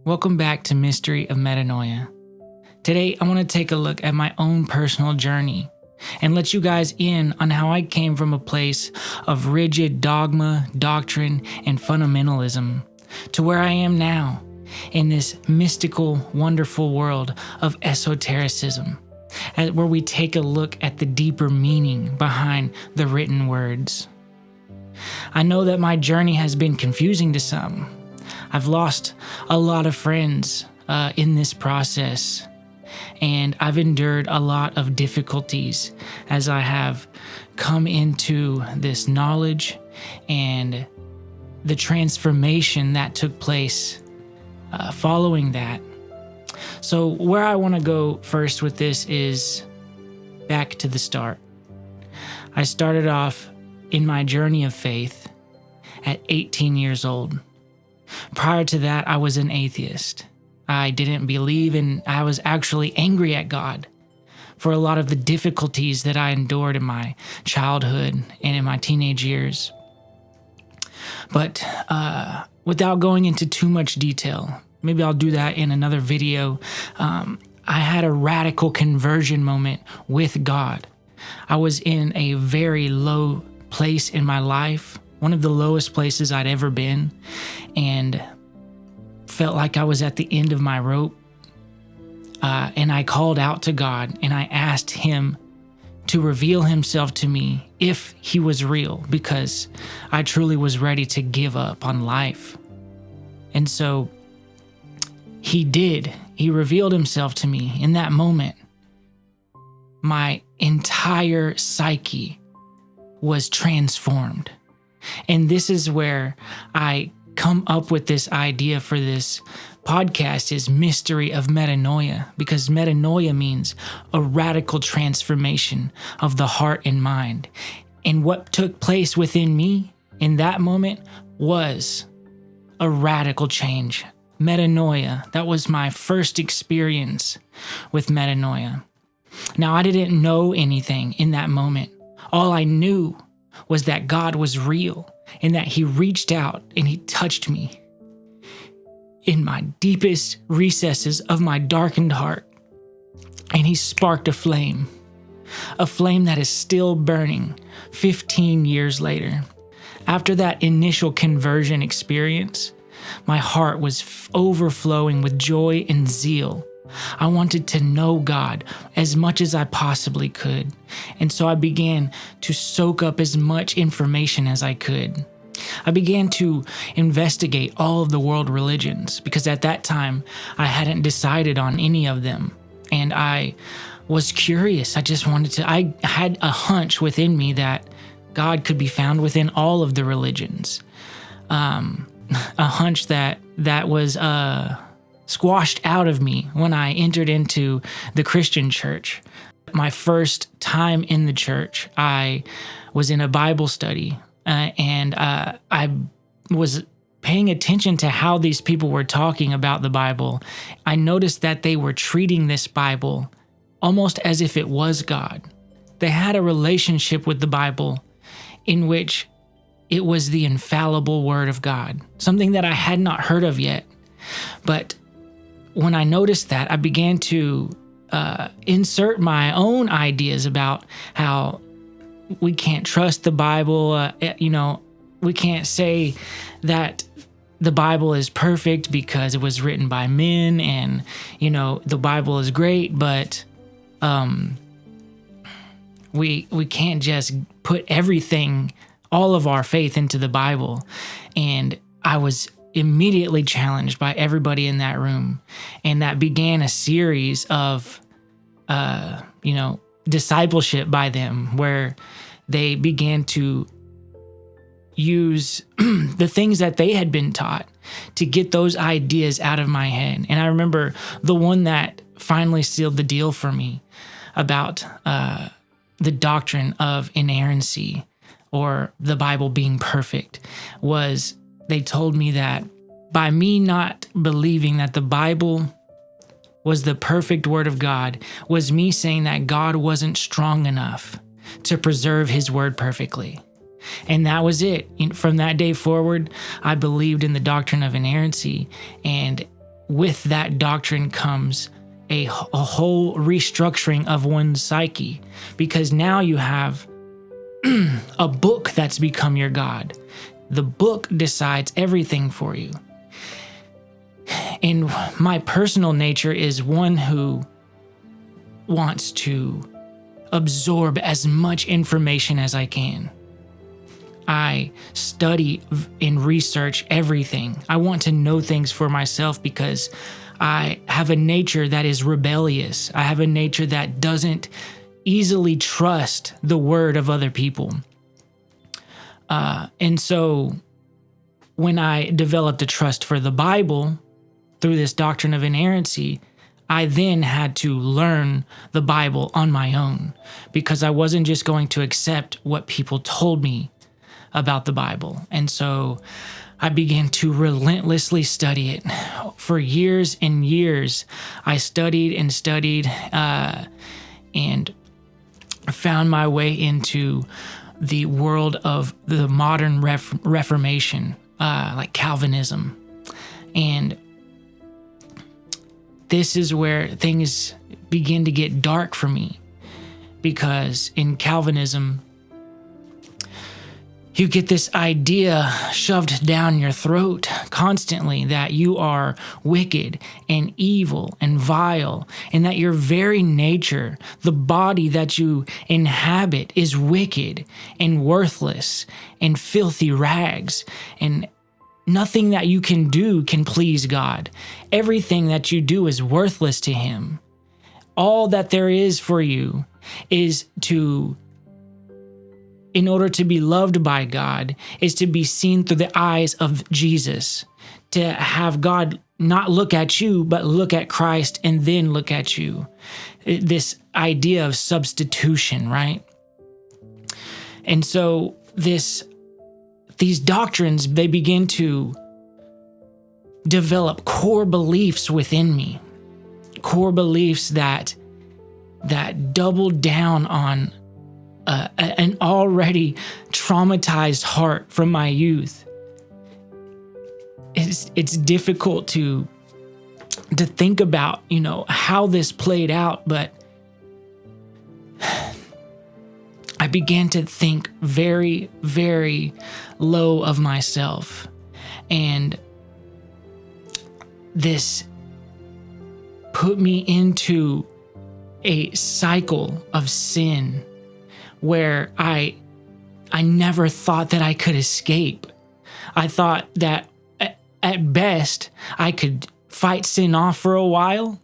Welcome back to Mystery of Metanoia. Today, I want to take a look at my own personal journey and let you guys in on how I came from a place of rigid dogma, doctrine, and fundamentalism to where I am now in this mystical, wonderful world of esotericism, where we take a look at the deeper meaning behind the written words. I know that my journey has been confusing to some. I've lost a lot of friends in this process, and I've endured a lot of difficulties as I have come into this knowledge and the transformation that took place following that. So where I want to go first with this is back to the start. I started off in my journey of faith at 18 years old. Prior to that, I was an atheist. I didn't believe, and I was actually angry at God for a lot of the difficulties that I endured in my childhood and in my teenage years. But without going into too much detail, maybe I'll do that in another video, I had a radical conversion moment with God. I was in a very low place in my life, one of the lowest places I'd ever been, and felt like I was at the end of my rope. And I called out to God and I asked Him to reveal Himself to me if He was real, because I truly was ready to give up on life. And so He did. He revealed Himself to me in that moment. My entire psyche was transformed. And this is where I come up with this idea for this podcast is Mystery of Metanoia, because metanoia means a radical transformation of the heart and mind. And what took place within me in that moment was a radical change. Metanoia, that was my first experience with metanoia. Now, I didn't know anything in that moment. All I knew was that God was real and that He reached out and He touched me in my deepest recesses of my darkened heart. And He sparked a flame that is still burning 15 years later. After that initial conversion experience, my heart was overflowing with joy and zeal. I wanted to know God as much as I possibly could. And so I began to soak up as much information as I could. I began to investigate all of the world religions because at that time I hadn't decided on any of them. And I was curious. I had a hunch within me that God could be found within all of the religions. A hunch that was squashed out of me when I entered into the Christian church. My first time in the church, I was in a Bible study, and I was paying attention to how these people were talking about the Bible. I noticed that they were treating this Bible almost as if it was God. They had a relationship with the Bible in which it was the infallible Word of God, something that I had not heard of yet. But when I noticed that, I began to insert my own ideas about how we can't trust the Bible. We can't say that the Bible is perfect because it was written by men, and the Bible is great, but we can't just put everything, all of our faith into the Bible. And I was immediately challenged by everybody in that room. And that began a series of, discipleship by them, where they began to use the things that they had been taught to get those ideas out of my head. And I remember the one that finally sealed the deal for me about the doctrine of inerrancy, or the Bible being perfect, was they told me that by me not believing that the Bible was the perfect Word of God was me saying that God wasn't strong enough to preserve His Word perfectly. And that was it. From that day forward, I believed in the doctrine of inerrancy, and with that doctrine comes a whole restructuring of one's psyche, because now you have a book that's become your God. The book decides everything for you. And my personal nature is one who wants to absorb as much information as I can. I study and research everything. I want to know things for myself because I have a nature that is rebellious. I have a nature that doesn't easily trust the word of other people. And so when I developed a trust for the Bible through this doctrine of inerrancy, I then had to learn the Bible on my own, because I wasn't just going to accept what people told me about the Bible. And so I began to relentlessly study it. For years and years, I studied and studied and found my way into the world of the modern Reformation, like Calvinism. And this is where things begin to get dark for me, because in Calvinism, you get this idea shoved down your throat constantly that you are wicked and evil and vile, and that your very nature, the body that you inhabit, is wicked and worthless and filthy rags, and nothing that you can do can please God. Everything that you do is worthless to Him. All that there is for you is in order to be loved by God, is to be seen through the eyes of Jesus, to have God not look at you, but look at Christ and then look at you. This idea of substitution, right? And so these doctrines, they begin to develop core beliefs within me, core beliefs that double down on an already traumatized heart from my youth. It's difficult to think about, how this played out, but I began to think very, very low of myself. And this put me into a cycle of sin where I never thought that I could escape. I thought that at best I could fight sin off for a while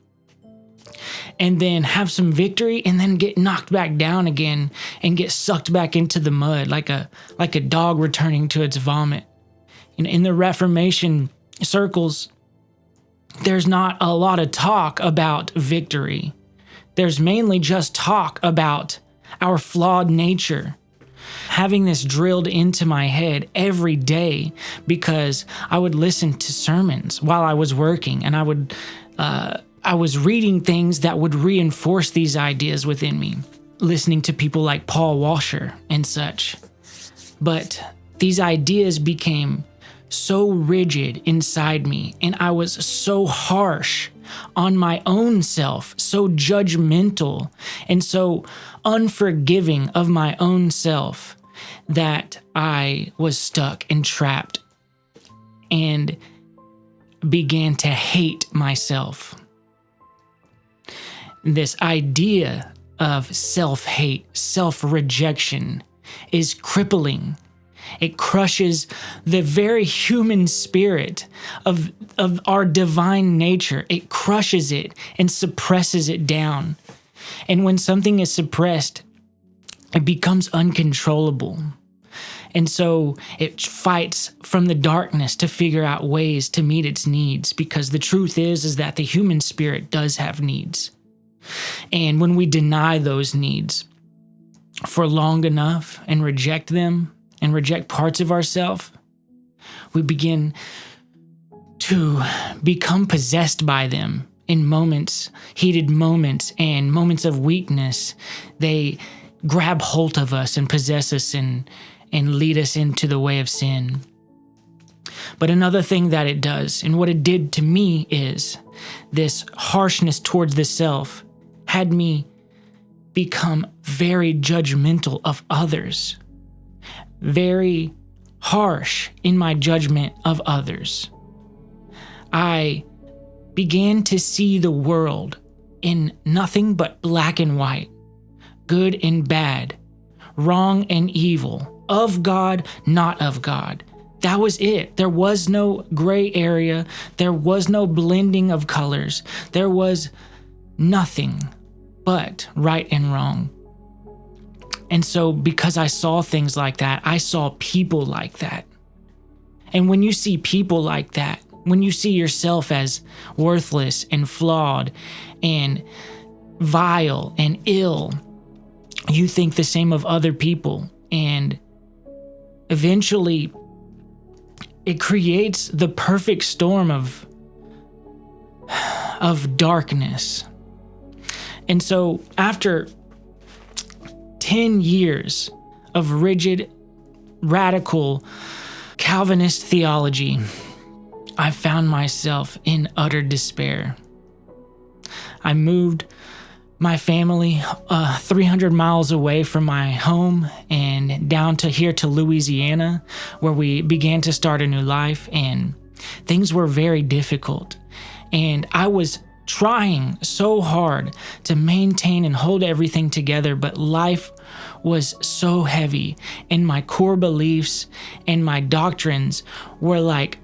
and then have some victory and then get knocked back down again and get sucked back into the mud like a dog returning to its vomit. In the Reformation circles, there's not a lot of talk about victory. There's mainly just talk about our flawed nature. Having this drilled into my head every day, because I would listen to sermons while I was working, and I was reading things that would reinforce these ideas within me, listening to people like Paul Washer and such. But these ideas became so rigid inside me, and I was so harsh on my own self, so judgmental and so unforgiving of my own self, that I was stuck and trapped and began to hate myself. This idea of self-hate, self-rejection is crippling. It crushes the very human spirit of our divine nature. It crushes it and suppresses it down. And when something is suppressed, it becomes uncontrollable. And so it fights from the darkness to figure out ways to meet its needs, because the truth is that the human spirit does have needs. And when we deny those needs for long enough and reject them, and reject parts of ourselves, we begin to become possessed by them in moments, heated moments, and moments of weakness. They grab hold of us and possess us and lead us into the way of sin. But another thing that it does, and what it did to me, is this harshness towards the self had me become very judgmental of others, very harsh in my judgment of others. I began to see the world in nothing but black and white, good and bad, wrong and evil, of God, not of God. That was it. There was no gray area. There was no blending of colors. There was nothing but right and wrong. And so because I saw things like that, I saw people like that. And when you see people like that, when you see yourself as worthless and flawed and vile and ill, you think the same of other people. And eventually, it creates the perfect storm of darkness. And so after 10 years of rigid, radical Calvinist theology, I found myself in utter despair. I moved my family 300 miles away from my home and down to here to Louisiana, where we began to start a new life, and things were very difficult. And I was trying so hard to maintain and hold everything together, but life was so heavy, and my core beliefs and my doctrines were like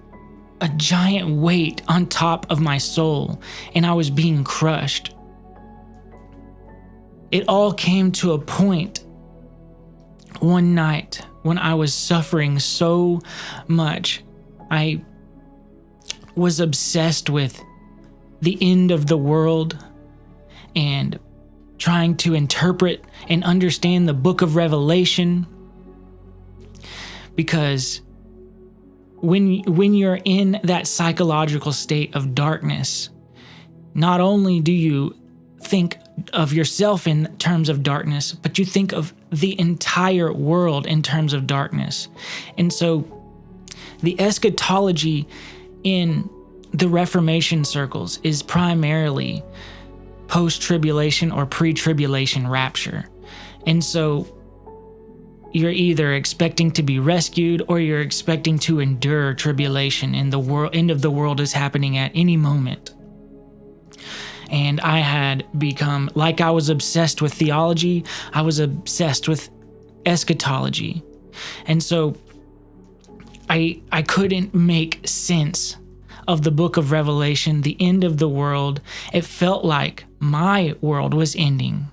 a giant weight on top of my soul, and I was being crushed. It all came to a point one night when I was suffering so much. I was obsessed with the end of the world and trying to interpret and understand the book of Revelation, because when you're in that psychological state of darkness, not only do you think of yourself in terms of darkness, but you think of the entire world in terms of darkness. And so the eschatology in the Reformation circles is primarily post-tribulation or pre-tribulation rapture. And so you're either expecting to be rescued or you're expecting to endure tribulation, and the end of the world is happening at any moment. And I had become, like I was obsessed with theology, I was obsessed with eschatology. And so I couldn't make sense of the book of Revelation, the end of the world. It felt like my world was ending.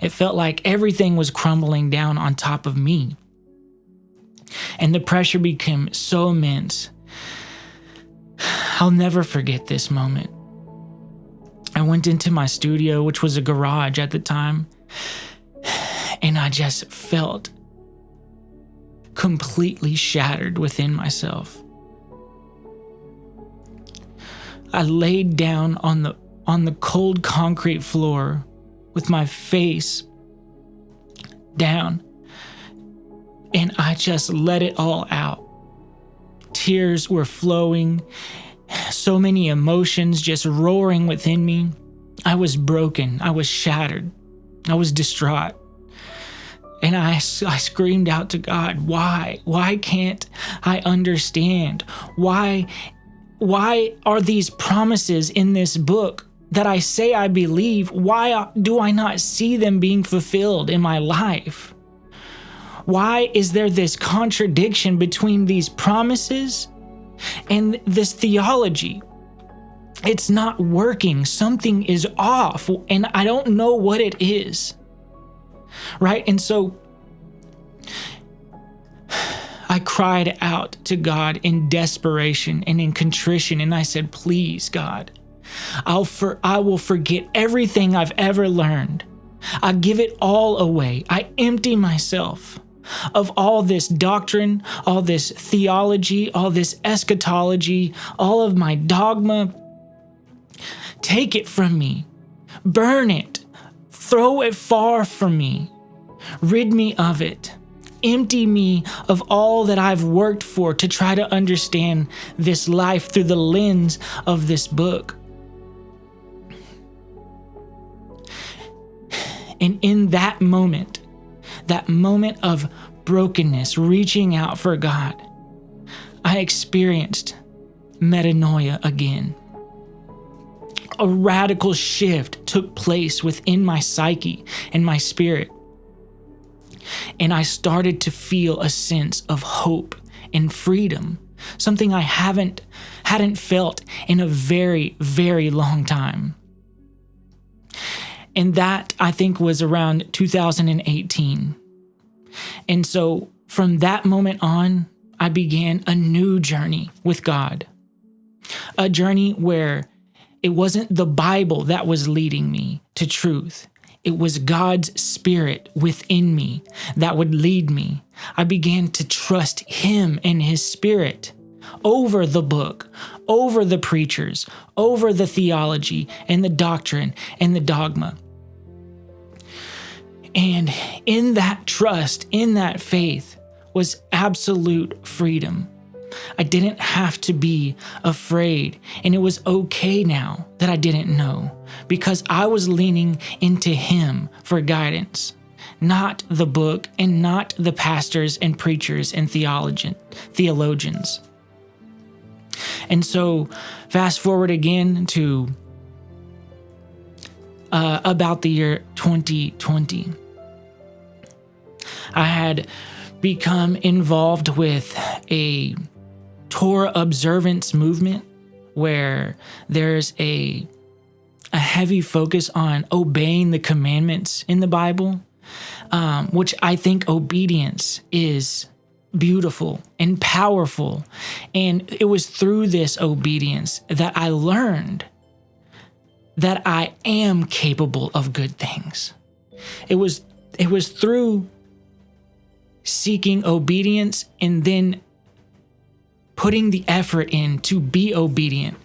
It felt like everything was crumbling down on top of me. And the pressure became so immense. I'll never forget this moment. I went into my studio, which was a garage at the time, and I just felt completely shattered within myself. I laid down on the cold concrete floor with my face down, and I just let it all out. Tears were flowing, so many emotions just roaring within me. I was broken. I was shattered. I was distraught. And I screamed out to God, why? Why can't I understand? Why are these promises in this book that I say I believe, why do I not see them being fulfilled in my life? Why is there this contradiction between these promises and this theology? It's not working. Something is off, and I don't know what it is. Right? And so I cried out to God in desperation and in contrition, and I said, please, God, I will forget everything I've ever learned. I give it all away. I empty myself of all this doctrine, all this theology, all this eschatology, all of my dogma. Take it from me. Burn it. Throw it far from me. Rid me of it. empty me of all that I've worked for to try to understand this life through the lens of this book. And in that moment of brokenness, reaching out for God, I experienced metanoia again. A radical shift took place within my psyche and my spirit. And I started to feel a sense of hope and freedom, something I hadn't felt in a very, very long time. And that, I think, was around 2018. And so from that moment on, I began a new journey with God. A journey where it wasn't the Bible that was leading me to truth. It was God's Spirit within me that would lead me. I began to trust Him and His Spirit over the book, over the preachers, over the theology and the doctrine and the dogma. And in that trust, in that faith, was absolute freedom. I didn't have to be afraid, and it was okay now that I didn't know, because I was leaning into Him for guidance, not the book and not the pastors and preachers and theologians. And so fast forward again to about the year 2020. I had become involved with a Torah observance movement where there's a heavy focus on obeying the commandments in the Bible, which I think obedience is beautiful and powerful. And it was through this obedience that I learned that I am capable of good things. It was through seeking obedience and then putting the effort in to be obedient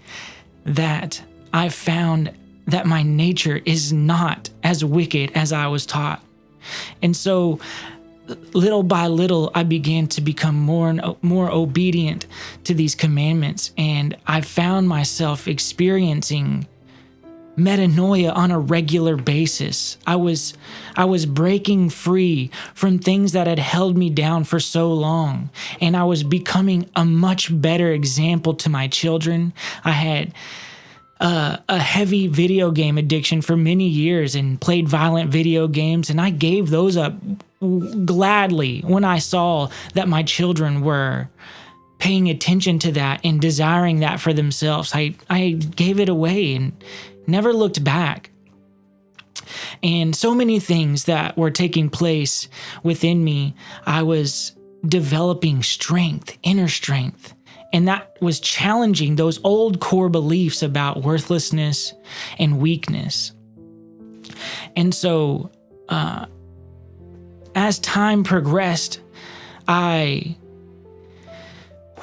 that I found that my nature is not as wicked as I was taught. And so little by little, I began to become more and more obedient to these commandments, and I found myself experiencing metanoia on a regular basis. I was breaking free from things that had held me down for so long, and I was becoming a much better example to my children. I had a heavy video game addiction for many years and played violent video games, and I gave those up gladly when I saw that my children were paying attention to that and desiring that for themselves. I gave it away and never looked back. And so many things that were taking place within me, I was developing strength, inner strength, and that was challenging those old core beliefs about worthlessness and weakness. And so, as time progressed, I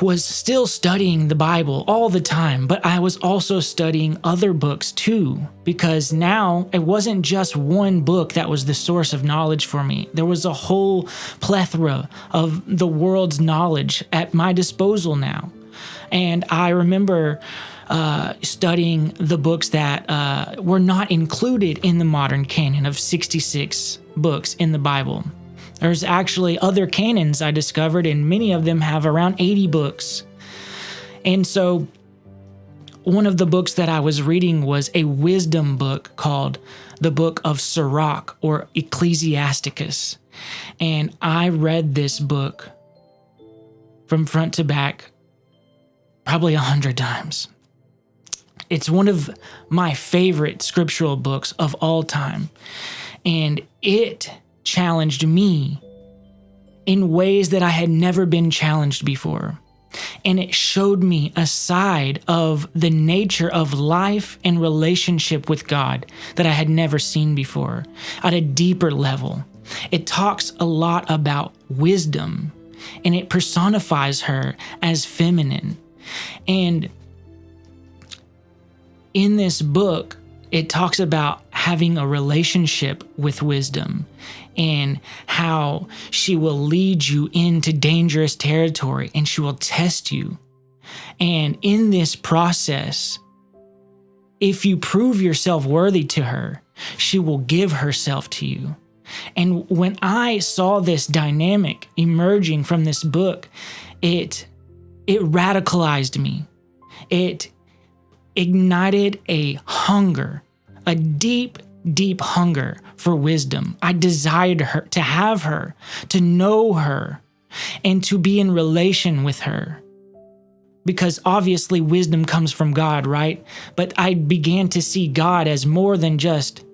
was still studying the Bible all the time, but I was also studying other books too, because now it wasn't just one book that was the source of knowledge for me. There was a whole plethora of the world's knowledge at my disposal now. And I remember studying the books that were not included in the modern canon of 66 books in the Bible. There's actually other canons I discovered, and many of them have around 80 books. And so one of the books that I was reading was a wisdom book called the Book of Sirach, or Ecclesiasticus. And I read this book from front to back probably 100 times. It's one of my favorite scriptural books of all time. And it challenged me in ways that I had never been challenged before. And it showed me a side of the nature of life and relationship with God that I had never seen before at a deeper level. It talks a lot about wisdom, and it personifies her as feminine. And in this book, it talks about having a relationship with wisdom and how she will lead you into dangerous territory and she will test you. And in this process, if you prove yourself worthy to her, she will give herself to you. And when I saw this dynamic emerging from this book, it radicalized me. It ignited a hunger, a deep, deep hunger for wisdom. I desired her, to have her, to know her, and to be in relation with her. Because obviously wisdom comes from God, right? But I began to see God as more than just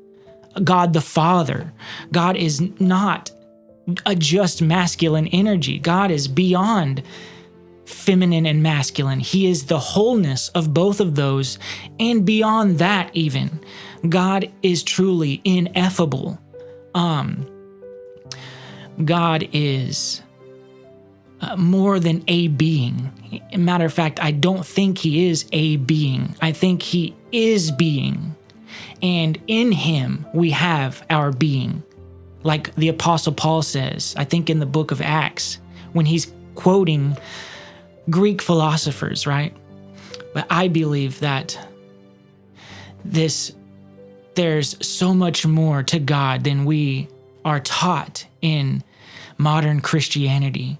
God the Father. God is not a just masculine energy. God is beyond feminine and masculine. He is the wholeness of both of those, and beyond that even. God is truly ineffable. God is more than a being. Matter of fact, I don't think he is a being. I think he is being. And in him, we have our being. Like the Apostle Paul says, I think in the book of Acts, when he's quoting Greek philosophers, right? But I believe that there's so much more to God than we are taught in modern Christianity.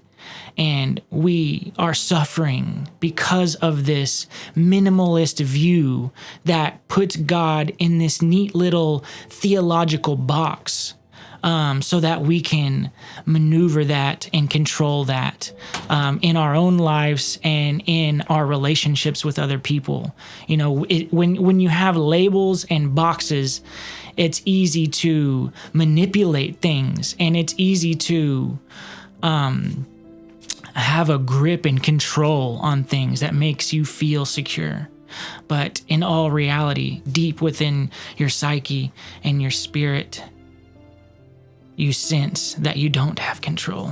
And we are suffering because of this minimalist view that puts God in this neat little theological box, so that we can maneuver that and control that in our own lives and in our relationships with other people. You know, when you have labels and boxes, it's easy to manipulate things, and it's easy to have a grip and control on things that makes you feel secure. But in all reality, deep within your psyche and your spirit, you sense that you don't have control.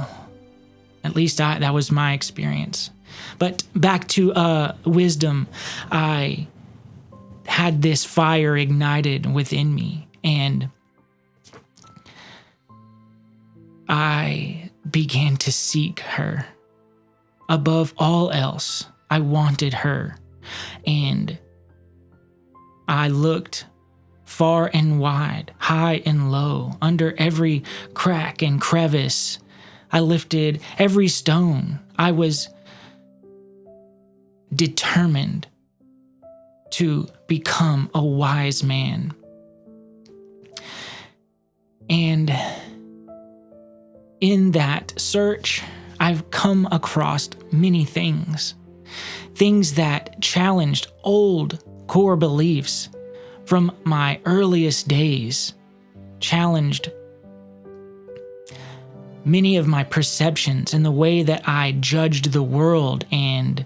At least that was my experience. But back to wisdom, I had this fire ignited within me, and I began to seek her. Above all else, I wanted her, and I looked far and wide, high and low, under every crack and crevice. I lifted every stone. I was determined to become a wise man. And in that search, I've come across many things that challenged old core beliefs from my earliest days, challenged many of my perceptions and the way that I judged the world, and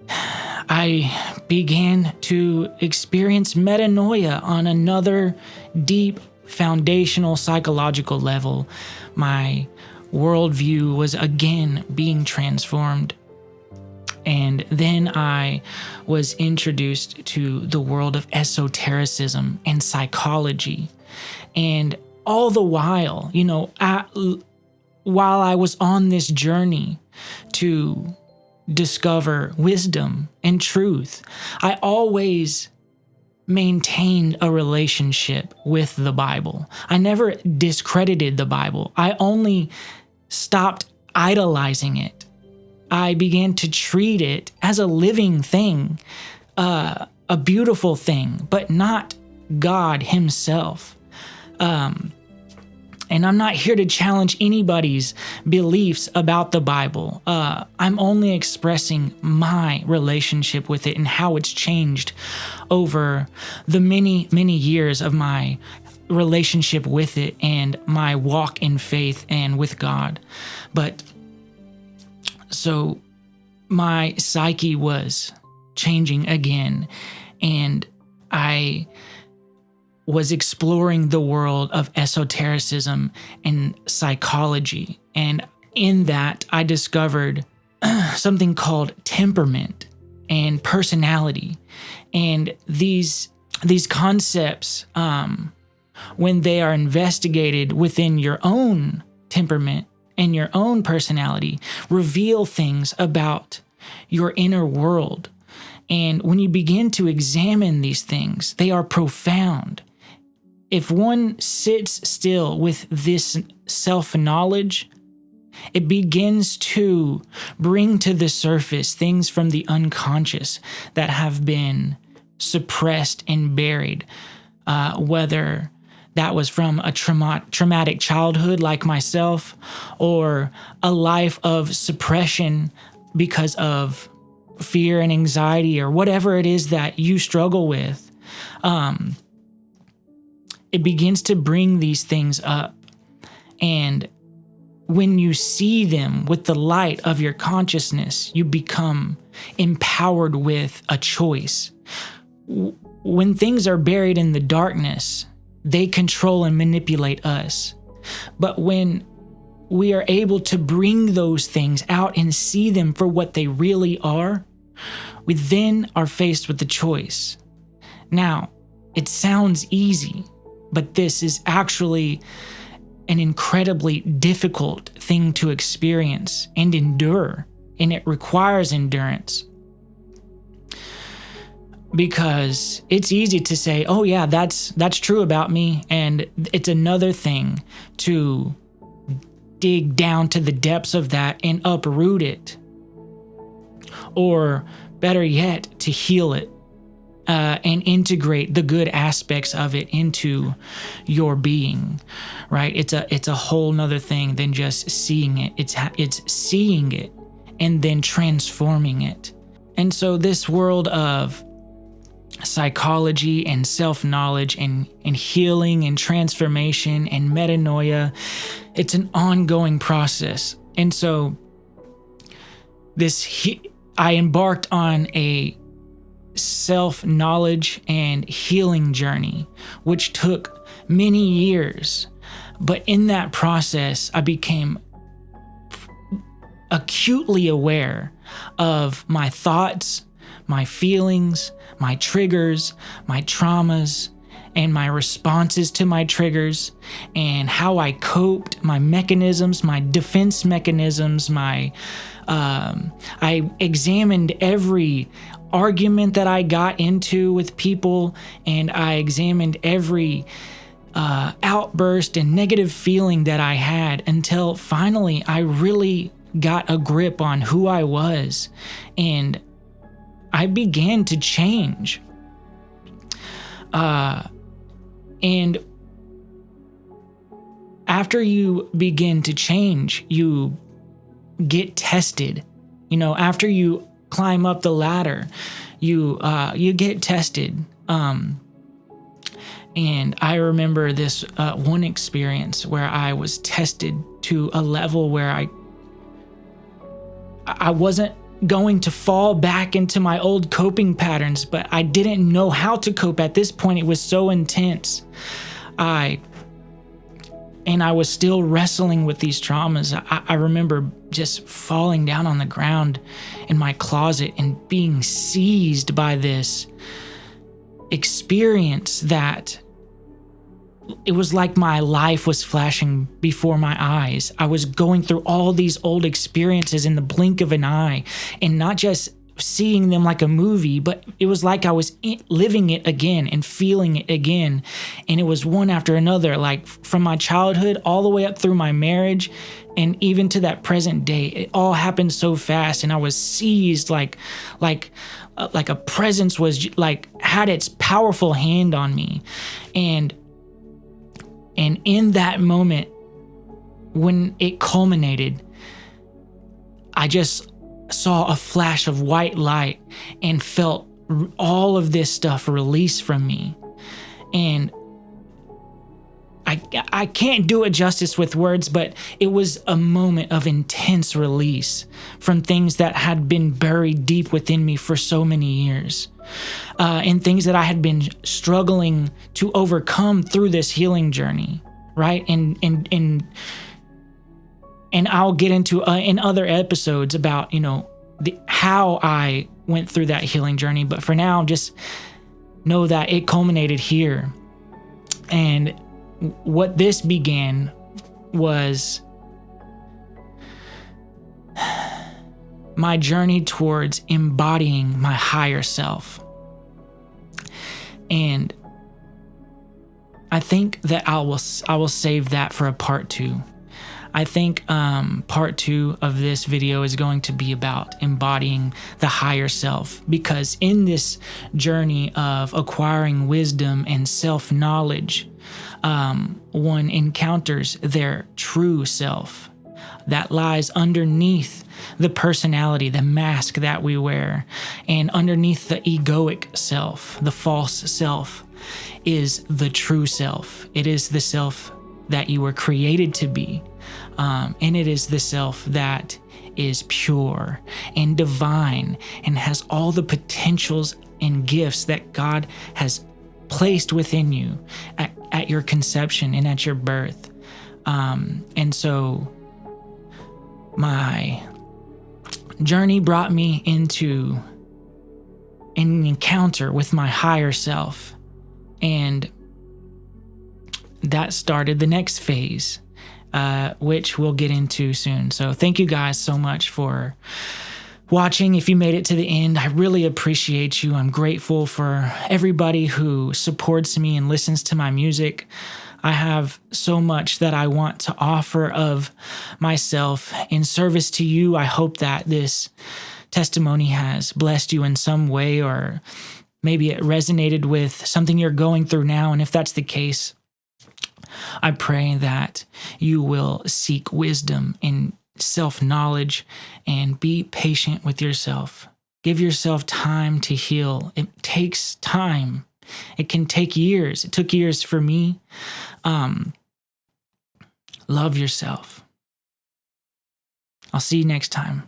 I began to experience metanoia on another deep, foundational psychological level. My worldview was again being transformed. And then I was introduced to the world of esotericism and psychology. And all the while, while I was on this journey to discover wisdom and truth, I always maintained a relationship with the Bible. I never discredited the Bible. I only stopped idolizing it. I began to treat it as a living thing, a beautiful thing, but not God himself. And I'm not here to challenge anybody's beliefs about the Bible. I'm only expressing my relationship with it and how it's changed over the many, many years of my relationship with it and my walk in faith and with God. But so my psyche was changing again, and I was exploring the world of esotericism and psychology. And in that, I discovered something called temperament and personality. And these these concepts, when they are investigated within your own temperament and your own personality, reveal things about your inner world. And when you begin to examine these things, they are profound. If one sits still with this self-knowledge, it begins to bring to the surface things from the unconscious that have been suppressed and buried, whether that was from a traumatic childhood like myself, or a life of suppression because of fear and anxiety, or whatever it is that you struggle with. It begins to bring these things up. And when you see them with the light of your consciousness, you become empowered with a choice. When things are buried in the darkness, they control and manipulate us. But when we are able to bring those things out and see them for what they really are, we then are faced with the choice. Now, it sounds easy, but this is actually an incredibly difficult thing to experience and endure, and it requires endurance. Because it's easy to say, oh yeah, that's true about me, and it's another thing to dig down to the depths of that and uproot it. Or better yet, to heal it and integrate the good aspects of it into your being, right? It's a whole nother thing than just seeing it. It's seeing it and then transforming it. And so this world of psychology and self-knowledge and healing and transformation and metanoia, it's an ongoing process. And so I embarked on a self-knowledge and healing journey, which took many years. But in that process, I became acutely aware of my thoughts, my feelings, my triggers, my traumas, and my responses to my triggers, and how I coped, my mechanisms, my defense mechanisms, I examined every argument that I got into with people, and I examined every outburst and negative feeling that I had, until finally I really got a grip on who I was, and I began to change. And after you begin to change, you get tested. After you climb up the ladder, you get tested. And I remember this one experience where I was tested to a level where I wasn't going to fall back into my old coping patterns, but I didn't know how to cope at this point. It was so intense. I was still wrestling with these traumas. I remember just falling down on the ground in my closet and being seized by this experience that it was like my life was flashing before my eyes. I was going through all these old experiences in the blink of an eye, and not just seeing them like a movie, but it was like I was living it again and feeling it again. And it was one after another, like from my childhood all the way up through my marriage and even to that present day. It all happened so fast, and I was seized like a presence was had its powerful hand on me. And in that moment, when it culminated, I just saw a flash of white light and felt all of this stuff release from me. And I can't do it justice with words, but it was a moment of intense release from things that had been buried deep within me for so many years. And things that I had been struggling to overcome through this healing journey, right? And I'll get into in other episodes about how I went through that healing journey. But for now, just know that it culminated here. And what this began was my journey towards embodying my higher self. And I think that I will save that for a part 2. I think part 2 of this video is going to be about embodying the higher self, because in this journey of acquiring wisdom and self-knowledge, one encounters their true self that lies underneath the personality, the mask that we wear, and underneath the egoic self, the false self, is the true self. It is the self that you were created to be. And it is the self that is pure and divine and has all the potentials and gifts that God has placed within you at your conception and at your birth. And so my journey brought me into an encounter with my higher self, and that started the next phase, which we'll get into soon. So thank you guys so much for watching. If you made it to the end, I really appreciate you. I'm grateful for everybody who supports me and listens to my music. I have so much that I want to offer of myself in service to you. I hope that this testimony has blessed you in some way, or maybe it resonated with something you're going through now. And if that's the case, I pray that you will seek wisdom and self-knowledge and be patient with yourself. Give yourself time to heal. It takes time. It can take years. It took years for me. Love yourself. I'll see you next time.